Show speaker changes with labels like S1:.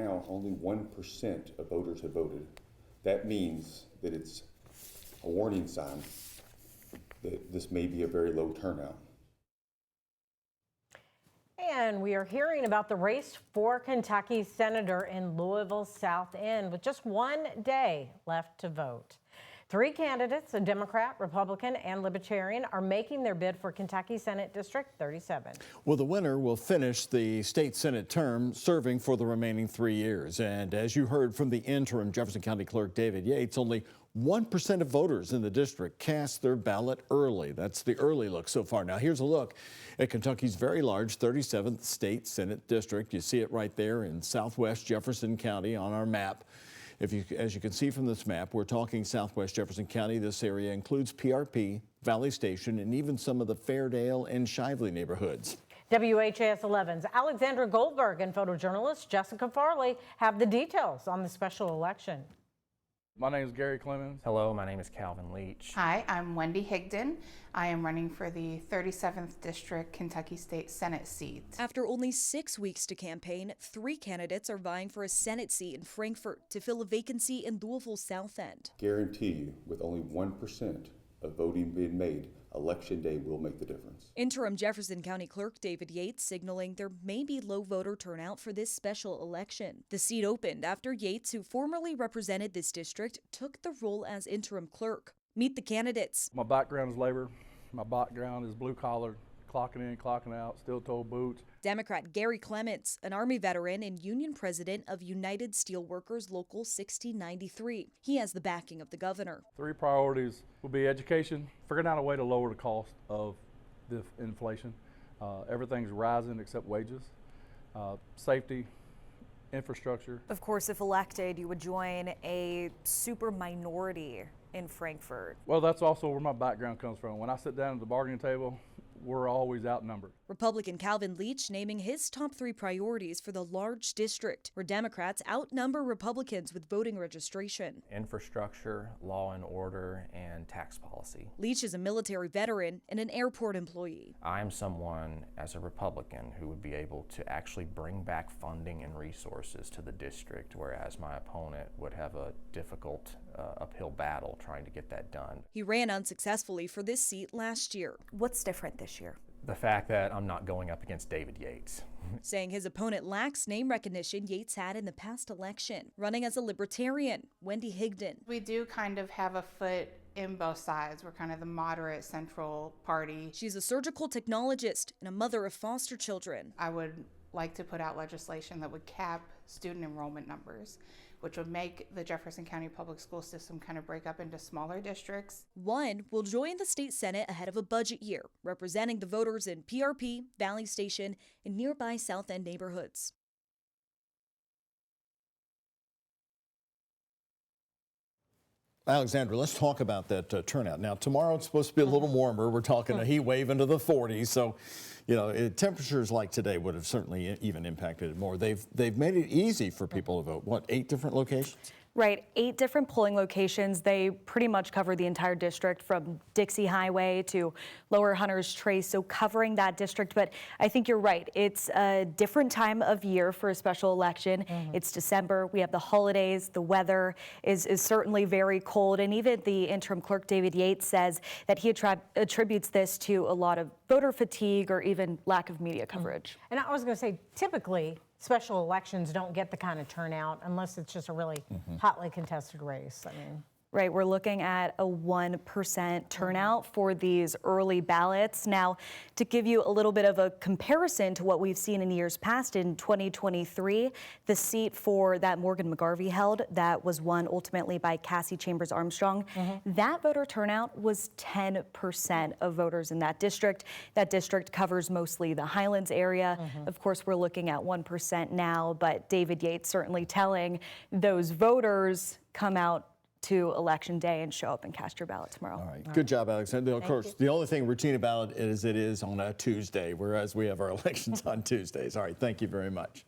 S1: Now, only 1% of voters have voted. That means that it's a warning sign that this may be a very low turnout.
S2: And we are hearing about the race for Kentucky Senator in Louisville South End with just one day left to vote. 3 candidates, a Democrat, Republican, and Libertarian, are making their bid for Kentucky Senate District 37.
S3: Well, the winner will finish the state Senate term serving for the remaining 3 years. And as you heard from the interim Jefferson County Clerk David Yates, only 1% of voters in the district cast their ballot early. That's the early look so far. Now, here's a look at Kentucky's very large 37th State Senate District. You see it right there in southwest Jefferson County on our map. As you can see from this map, we're talking southwest Jefferson County. This area includes PRP, Valley Station, and even some of the Fairdale and Shively neighborhoods.
S2: WHAS 11's Alexandra Goldberg and photojournalist Jessica Farley have the details on the special election.
S4: My name is Gary Clemens.
S5: Hello, my name is Calvin Leach.
S6: Hi, I'm Wendy Higdon. I am running for the 37th District Kentucky State Senate seat.
S7: After only 6 weeks to campaign, 3 candidates are vying for a Senate seat in Frankfort to fill a vacancy in Louisville South End.
S1: Guarantee you, with only 1% of voting being made, Election Day will make the difference.
S7: Interim Jefferson County Clerk David Yates signaling there may be low voter turnout for this special election. The seat opened after Yates, who formerly represented this district, took the role as interim clerk. Meet the candidates.
S4: My background is labor. My background is blue collar, clocking in, clocking out, steel-toe boots.
S7: Democrat Gary Clements, an Army veteran and union president of United Steelworkers Local 1693. He has the backing of the governor.
S4: 3 priorities will be education, figuring out a way to lower the cost of the inflation. Everything's rising except wages. Safety, infrastructure.
S8: Of course, if elected, you would join a super minority in Frankfort.
S4: Well, that's also where my background comes from. When I sit down at the bargaining table, we're always outnumbered.
S7: Republican Calvin Leach naming his top 3 priorities for the large district, where Democrats outnumber Republicans with voting registration.
S5: Infrastructure, law and order, and tax policy.
S7: Leach is a military veteran and an airport employee.
S5: I'm someone, as a Republican, who would be able to actually bring back funding and resources to the district, whereas my opponent would have a difficult uphill battle trying to get that done.
S7: He ran unsuccessfully for this seat last year.
S8: What's different this year?
S5: The fact that I'm not going up against David Yates.
S7: Saying his opponent lacks name recognition Yates had in the past election. Running as a Libertarian, Wendy Higdon.
S6: We do kind of have a foot in both sides. We're kind of the moderate central party.
S7: She's a surgical technologist and a mother of foster children.
S6: I would like to put out legislation that would cap student enrollment numbers, which would make the Jefferson County public school system kind of break up into smaller districts.
S7: One will join the state Senate ahead of a budget year, representing the voters in PRP, Valley Station, and nearby South End neighborhoods.
S3: Alexandra, let's talk about that turnout. Now, tomorrow it's supposed to be a little warmer. We're talking a heat wave into the 40s. So, you know, temperatures like today would have certainly even impacted it more. They've made it easy for people to vote. What, 8 different locations?
S8: Right, 8 different polling locations. They pretty much cover the entire district from Dixie Highway to Lower Hunters Trace, so covering that district. But I think you're right. It's a different time of year for a special election. It's December. We have the holidays. The weather is certainly very cold. And even the interim clerk, David Yates, says that he attributes this to a lot of voter fatigue or even lack of media coverage.
S2: And I was going to say, typically, special elections don't get the kind of turnout unless it's just a really hotly contested race. I mean,
S8: Right, we're looking at a 1% turnout for these early ballots. Now, to give you a little bit of a comparison to what we've seen in years past, in 2023, the seat for that Morgan McGarvey held, that was won ultimately by Cassie Chambers Armstrong, that voter turnout was 10% of voters in that district. That district covers mostly the Highlands area. Of course, we're looking at 1% now, but David Yates certainly telling those voters, come out to Election Day and show up and cast your ballot tomorrow.
S3: All right. Good job, Alexander. Of course, the only thing routine about it is on a Tuesday, whereas we have our elections on Tuesdays. All right. Thank you very much.